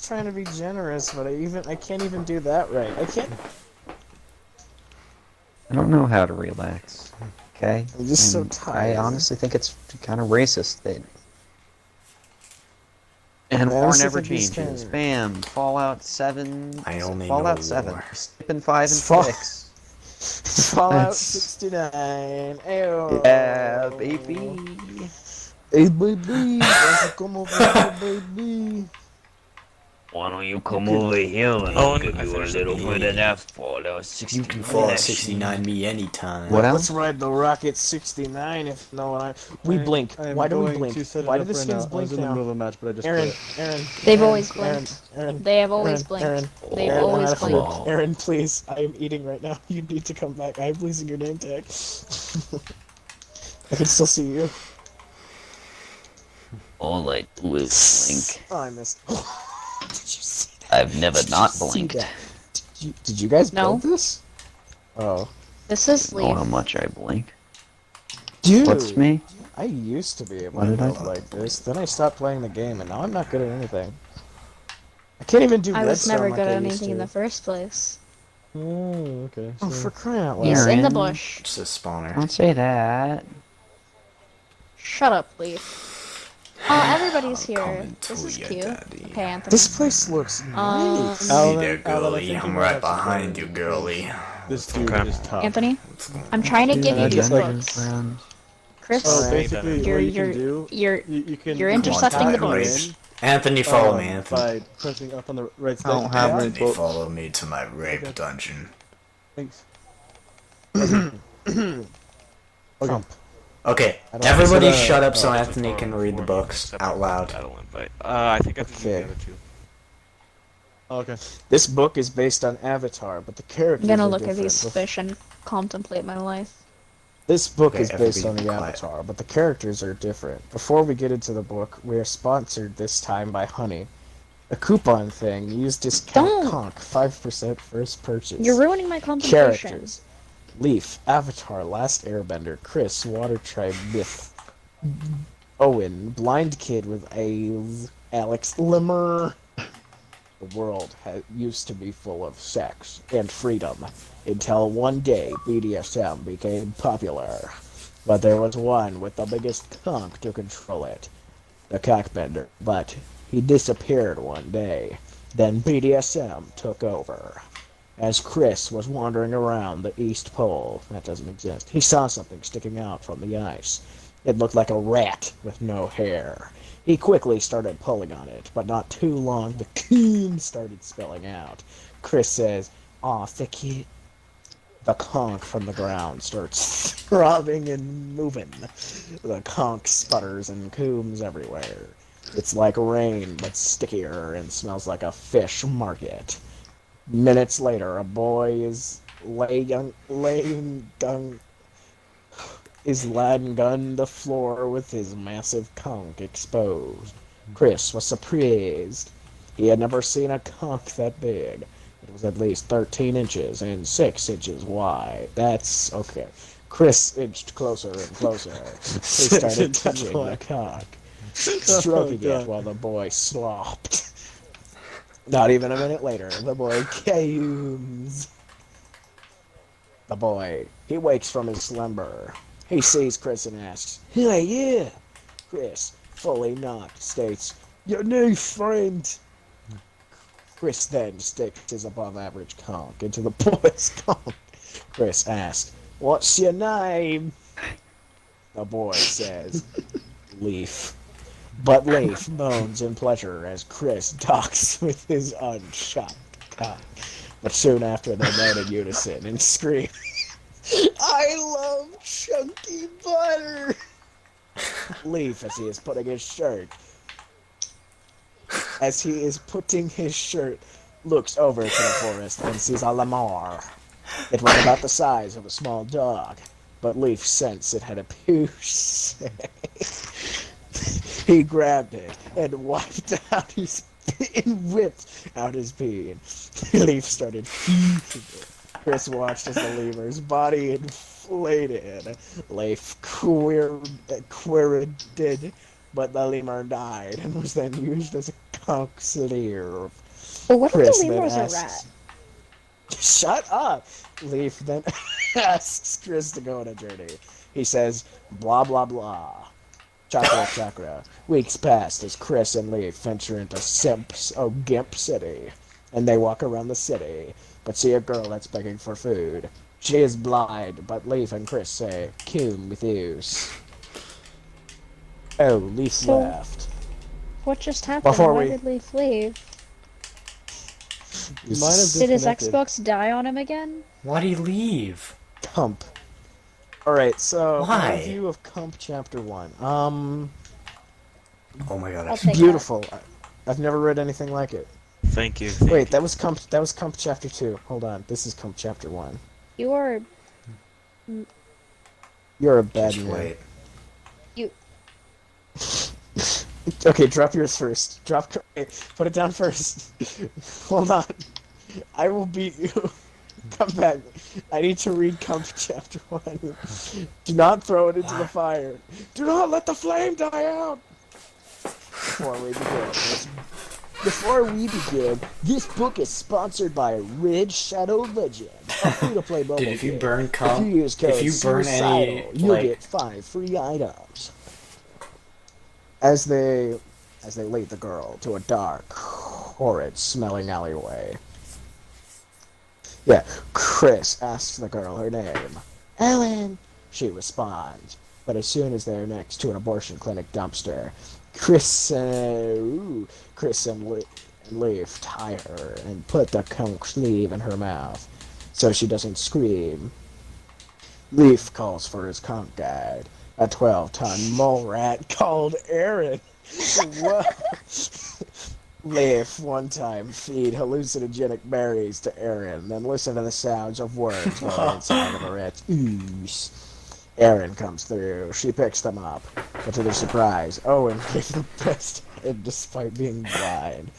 trying to be generous, but I can't even do that right. I can't. I don't know how to relax. Okay? I'm just so And I tired. honestly think it's kind of racist that. And I war honestly never think he's changes. kind of. Bam! Fallout 7. I only know Fallout 7. war. Skipping 5 and Fall... 6. Fallout That's. 69. Yeah, Ayo. baby! Hey, baby. Why don't you come over here, baby? Why don't you You come can. over here and I'll Oh, and give I you a finished the little book. bit of Hey, that Fallout you can fall 69 69 action. me anytime. What Let's else? ride the Rocket 69 if no one. We blink. I am Why do we going blink? to set it Why do up the right skins now. I was blink in the now? middle of a match, but I just Aaron, quit. Aaron, They've Aaron, always Aaron, blinked. Aaron, They have always Aaron, blinked. Aaron, They've Aaron, I'm always out of food. blinked. Aaron, please, I am eating right now. You need to come back. I am losing your name tag. I can still see you. All I do is blink. Oh, I missed. Did you see that? I've never Did you not see blinked. that? Did you guys No. build this? Oh, This is You know Leaf. how much I blink? dude. What's me? I used to be able What to did I build do? like this. Then I stopped playing the game, and now I'm not good at anything. I can't even do I was redstone never like good I at used anything in to. the first place. Oh, okay. Oh, So for crying out loud! He's in the Aaron. bush. It's a spawner. Don't say that. Shut up, Leaf. Oh, everybody's here. Coming This to is ya, cute. daddy. Okay, Anthony. This place looks nice. Hey Alan, there, Alan, I girlie. think you I'm might right have to behind go you, in girlie. this What's dude going is on? tough. Anthony, What's going I'm on? trying to Yeah, give you I these just, like- books. Friend. Chris, Oh, Hey, basically, Dada. You're- what you you're- can do, you're- you can you're Come on, intercepting the Dad, books. rape. Anthony, follow me, um, Anthony. by pressing up on the right I don't stick. have Yeah, any Anthony, books. follow me to my rape Okay. dungeon. Thanks. Okay. Okay, I don't everybody consider- shut up so oh, Anthony can read the books out loud. Battle invite. I think I can do Okay. the other two. Oh, okay. This book is based on Avatar, but the I'm characters gonna are look at different. these fish and contemplate my life. This book Okay, is based on everybody the be quiet. Avatar, but the characters are different. Before we get into the book, we are sponsored this time by Honey. A coupon thing. Use discount Don't. conk 5% first purchase. You're ruining my contemplation. Characters. Leaf, Avatar, Last Airbender, Chris, Water Tribe, Myth, Owen, Blind Kid with A's, Alex, Limmer. The world used to be full of sex and freedom until one day BDSM became popular. But there was one with the biggest conk to control it, the cockbender. But he disappeared one day. Then BDSM took over. As Chris was wandering around the East Pole, that doesn't exist, he saw something sticking out from the ice. It looked like a rat with no hair. He quickly started pulling on it, but not too long, the coon started spilling out. Chris says, "Aw, thick it." The conch from the ground starts throbbing and moving. The conch sputters and cooms everywhere. It's like rain, but stickier and smells like a fish market. Minutes later, a boy is laying on the floor with his massive conch exposed. Chris was surprised. He had never seen a conch that big. It was at least 13 inches and 6 inches wide. That's okay. Chris inched closer and closer. He started touching the conch, stroking it while the boy slopped. Not even a minute later, the boy cames. The boy, he wakes from his slumber. He sees Chris and asks, "Hey, yeah." Chris, fully knocked, states, "Your new friend." Chris then sticks his above-average conch into the boy's conch. Chris asks, "What's your name?" The boy says, "Leaf." But Leaf moans in pleasure as Chris docks with his unshot cock. But soon after they moan in unison and scream, "I love chunky butter!" Leaf, as he is putting his shirt, looks over to the forest and sees a lemur. It was about the size of a small dog, but Leaf sensed it had a puce. He grabbed it and whipped out his bean. Leaf started feeding it. Chris watched as the lemur's body inflated. Leaf queried, but the lemur died and was then used as a conks leave. But what if Chris the lemur then was a asks, rat? Shut up! Leaf then asks Chris to go on a journey. He says, blah blah blah. Chakra chakra. Weeks passed as Chris and Leaf venture into Gimp City. And they walk around the city, but see a girl that's begging for food. She is blind, but Leaf and Chris say, "Come with us." Oh, Leaf So- left. What just happened? Before Why we- did Leaf leave? Might have Did his disconnected. Xbox die on him again? Why'd he leave? Cump. Alright, so Why? my review of Cump Chapter 1. Oh my god. I'll take Beautiful. I've never read anything like it. Thank you. Wait, that was Cump Chapter 2. Hold on. This is Cump Chapter 1. You are. You're a bad Just man. wait. Okay, drop yours first. Put it down first. Hold on. I will beat you. Come back. I need to read Cump Chapter 1. Do not throw it into the fire. Do not let the flame die out. Before we begin, this book is sponsored by Red Shadow Legend, a free-to-play mobile Dude, if you game. burn If you use code if you burn any, SUICIDAL, you'll like, get 5 free items. As they lead the girl to a dark, horrid-smelling alleyway. Yeah, Chris asks the girl her name. Ellen, she responds. But as soon as they're next to an abortion clinic dumpster, Chris and Leaf tie her and put the conch sleeve in her mouth so she doesn't scream. Leaf calls for his conch guide, a 12-ton mole rat called Aaron. Whoa. Leaf one time feed hallucinogenic berries to Aaron, then listen to the sounds of words going inside of a rat's ooze. Aaron comes through. She picks them up, but to their surprise, Owen gave the best head despite being blind.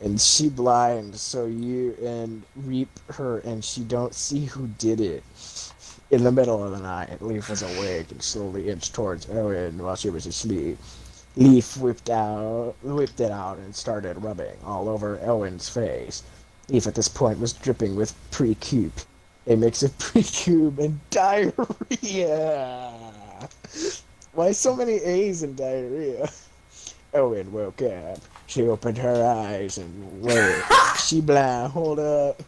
And she blind, so you and reap her, and she don't see who did it. In the middle of the night, Leaf was awake and slowly inched towards Owen while she was asleep. Leaf whipped it out and started rubbing all over Owen's face. Leaf at this point was dripping with pre-cube, a mix of pre-cube and diarrhea. Why so many A's in diarrhea? Owen woke up. She opened her eyes and wait. She blind. Hold up.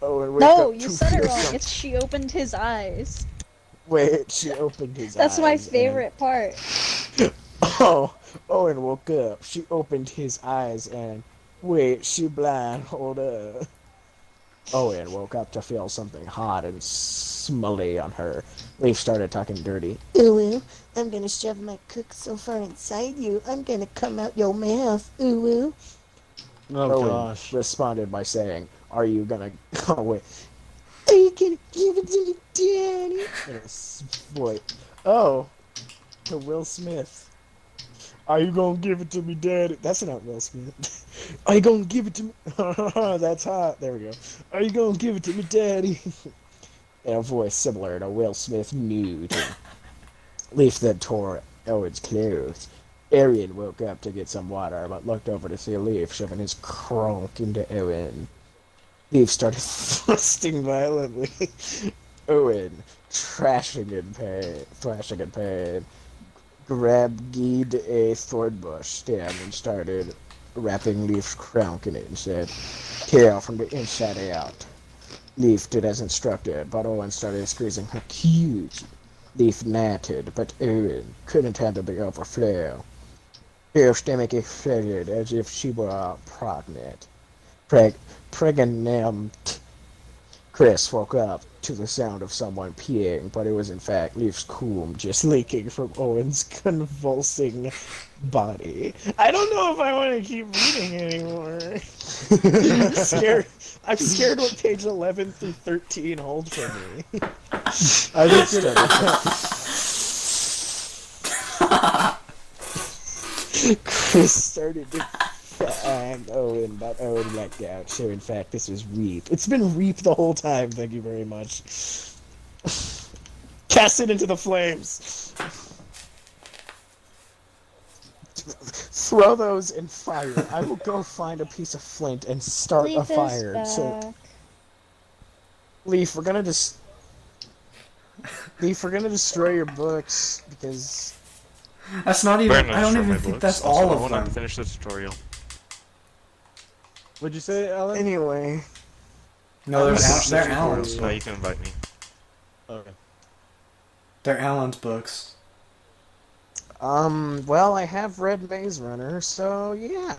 Owen, wake No, up you to said it feel wrong. something. It's she opened his eyes. Wait, she opened his eyes. That's my and- favorite part. Oh, Owen woke up. She opened his eyes and wait, she blind. Hold up. Owen woke up to feel something hot and smelly on her. Leaf started talking dirty. Ooh, I'm gonna shove my cook so far inside you, I'm gonna come out your mouth. Ooh. Oh Owen gosh. responded by saying, "Are you gonna go away? Are you gonna give it to me, Daddy?" In a voice. Oh, to Will Smith. Are you gonna give it to me, Daddy? That's not Will Smith. Are you gonna give it to me? That's hot. There we go. Are you gonna give it to me, Daddy? In a voice similar to Will Smith nude. Leaf then tore Owen's clothes. Arian woke up to get some water, but looked over to see Leaf shoving his cronk into Owen. Leaf started thrusting violently. Owen, thrashing in pain, grabbed a thorn bush stem and started wrapping Leaf's cronk in it and said, "Kill from the inside out." Leaf did as instructed, but Owen started squeezing her cute. Leaf natted, but Owen couldn't handle the overflow. Her stomach exploded as if she were pregnant. Pregnant. Chris woke up to the sound of someone peeing, but it was in fact Leaf's cum just leaking from Owen's convulsing body. I don't know if I want to keep reading anymore. I'm scared. I'm scared what page 11 through 13 hold for me. I just did it. Chris started to find Owen, but Owen blacked out. So in fact, this was Reap. It's been Reap the whole time. Thank you very much. Cast it into the flames. throw those in fire. I will go find a piece of flint and start a Leaf is fire. back. So, Leaf, we're gonna destroy your books because That's not even. I don't even think that's all of Hold on, them. finish the tutorial. What'd you say, Alan? anyway. No, they're Finish the they're tutorial, Alan's so now you books. can invite me. Okay. They're Alan's books. Well, I have read Maze Runner, so yeah.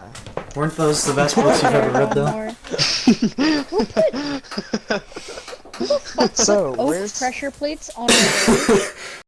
Weren't those the best books you've ever read, though? More. Who the fuck So, put oak where's pressure plates on a road?